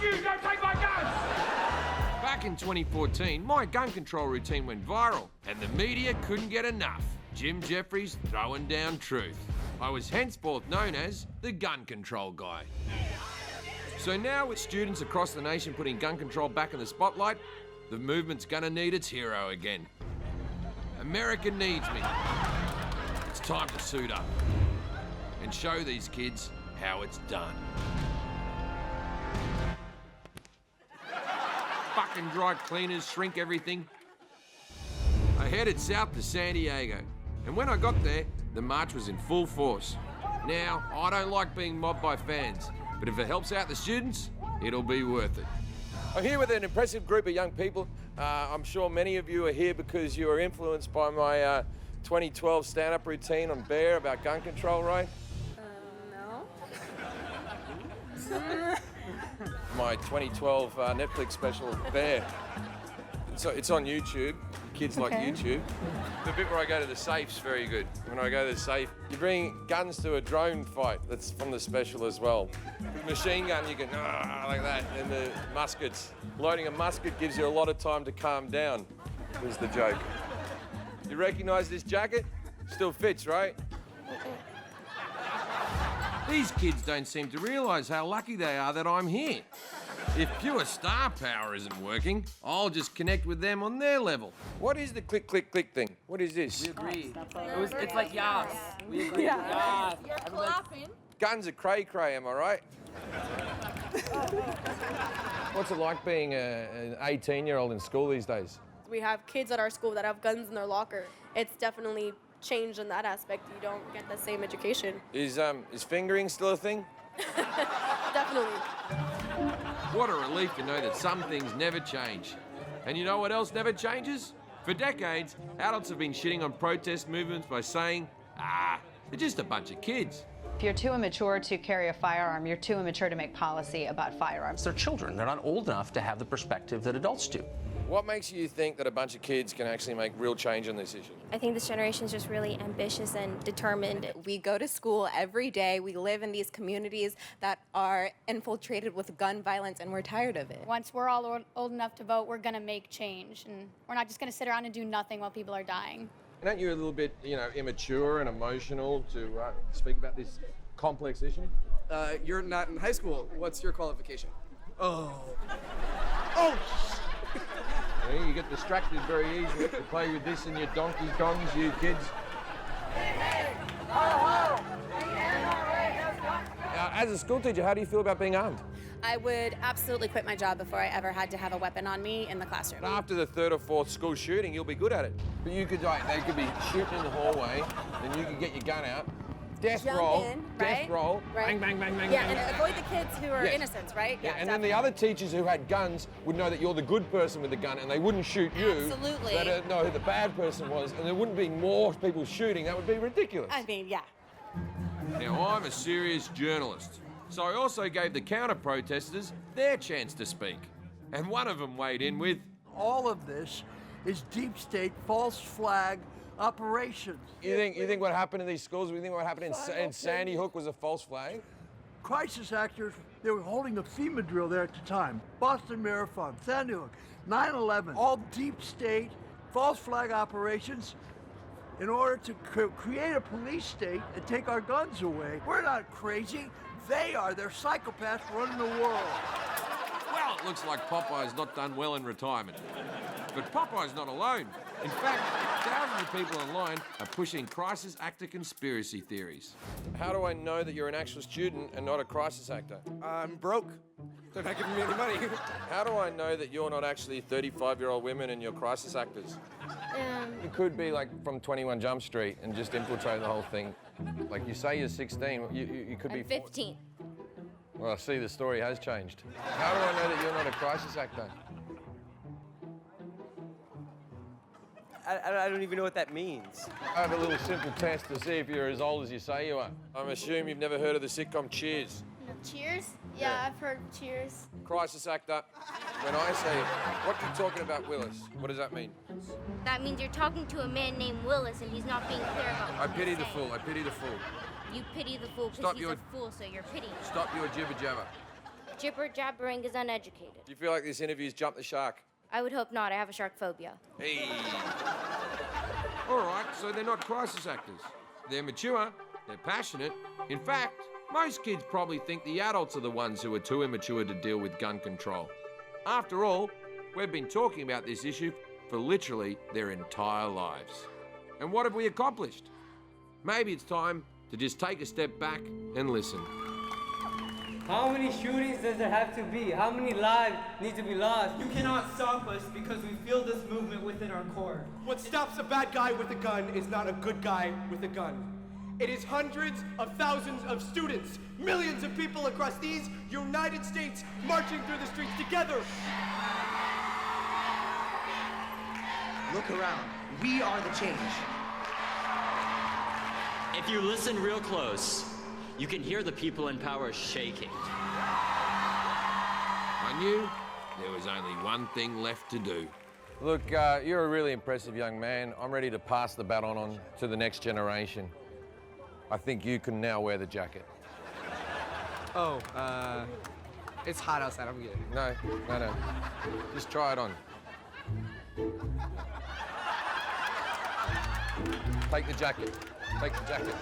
you! Don't take my guns! Back in 2014, my gun control routine went viral, and the media couldn't get enough. Jim Jefferies throwing down truth. I was henceforth known as the gun control guy. So now, with students across the nation putting gun control back in the spotlight, the movement's gonna need its hero again. America needs me. It's time to suit up and show these kids how it's done. Fucking dry cleaners shrink everything. I headed south to San Diego, and when I got there, the march was in full force. Now, I don't like being mobbed by fans, but if it helps out the students, it'll be worth it. I'm here with an impressive group of young people. I'm sure many of you are here because you were influenced by my 2012 stand-up routine on Bear about gun control, right? No. My 2012 Netflix special, Bear. It's on YouTube. Kids like YouTube. The bit where I go to the safe's very good. When I go to the safe, you bring guns to a drone fight. That's from the special as well. Machine gun, you can like that. And the muskets. Loading a musket gives you a lot of time to calm down, is the joke. You recognise this jacket? Still fits, right? These kids don't seem to realise how lucky they are that I'm here. If pure star power isn't working, I'll just connect with them on their level. What is the click, click, click thing? What is this? We agree. It's like yas. We agree. Yeah. Yas. You're clapping. Guns are cray-cray, am I right? What's it like being an 18-year-old in school these days? We have kids at our school that have guns in their locker. It's definitely changed in that aspect. You don't get the same education. Is fingering still a thing? Definitely. What a relief to know that some things never change. And you know what else never changes? For decades, adults have been shitting on protest movements by saying, they're just a bunch of kids. If you're too immature to carry a firearm, you're too immature to make policy about firearms. They're children. They're not old enough to have the perspective that adults do. What makes you think that a bunch of kids can actually make real change on this issue? I think this generation is just really ambitious and determined. We go to school every day. We live in these communities that are infiltrated with gun violence, and we're tired of it. Once we're all old enough to vote, we're going to make change. And we're not just going to sit around and do nothing while people are dying. Aren't you a little bit, immature and emotional to speak about this complex issue? You're not in high school. What's your qualification? Oh. Yeah, you get distracted very easily to play with this and your Donkey Kongs, you kids. As a school teacher, how do you feel about being armed? I would absolutely quit my job before I ever had to have a weapon on me in the classroom. After the third or fourth school shooting, you'll be good at it. But you could, they could be shooting in the hallway, then you could get your gun out. Death Jump roll, in, death right? roll, Right. bang, bang, bang, bang, Yeah, bang. and avoid the kids who are Yes. innocents, right? Yeah, and then the other teachers who had guns would know that you're the good person with the gun and they wouldn't shoot you. Absolutely. They'd know who the bad person was, and there wouldn't be more people shooting. That would be ridiculous. I mean, yeah. Now, I'm a serious journalist, so I also gave the counter-protesters their chance to speak. And one of them weighed in with, all of this is deep state false flag operations. You think what happened in these schools, you think what happened in Sandy Hook was a false flag? Crisis actors, they were holding a FEMA drill there at the time. Boston Marathon, Sandy Hook, 9/11, all deep state false flag operations in order to create a police state and take our guns away. We're not crazy. They are. They're psychopaths running the world. Well, it looks like Popeye's not done well in retirement. But Popeye's not alone. In fact, thousands of people online are pushing crisis actor conspiracy theories. How do I know that you're an actual student and not a crisis actor? I'm broke. They're not giving me any money. How do I know that you're not actually 35-year-old women and you're crisis actors? You could be like from 21 Jump Street and just infiltrate the whole thing. Like you say you're 16, you could be... I'm 15. Well, I see the story has changed. How do I know that you're not a crisis actor? I don't even know what that means. I have a little simple test to see if you're as old as you say you are. I'm assuming you've never heard of the sitcom Cheers. Cheers? Yeah, I've heard Cheers. Crisis actor. When I say, what are you talking about, Willis? What does that mean? That means you're talking to a man named Willis and he's not being clear about what I he's pity the saying. fool. I pity the fool. You pity the fool Stop because he's your- a fool, so you're pitying. Stop your jibber jabber. Jibber jabbering is uneducated. Do you feel like this interview's jumped the shark? I would hope not. I have a shark phobia. Hey. All right, so they're not crisis actors. They're mature, they're passionate. In fact, most kids probably think the adults are the ones who are too immature to deal with gun control. After all, we've been talking about this issue for literally their entire lives. And what have we accomplished? Maybe it's time to just take a step back and listen. How many shootings does there have to be? How many lives need to be lost? You cannot stop us because we feel this movement within our core. What stops a bad guy with a gun is not a good guy with a gun. It is hundreds of thousands of students, millions of people across these United States marching through the streets together. Look around. We are the change. If you listen real close, you can hear the people in power shaking. I knew there was only one thing left to do. Look, you're a really impressive young man. I'm ready to pass the baton on to the next generation. I think you can now wear the jacket. Oh, it's hot outside. I'm good. No. Just try it on. Take the jacket. Take the jacket.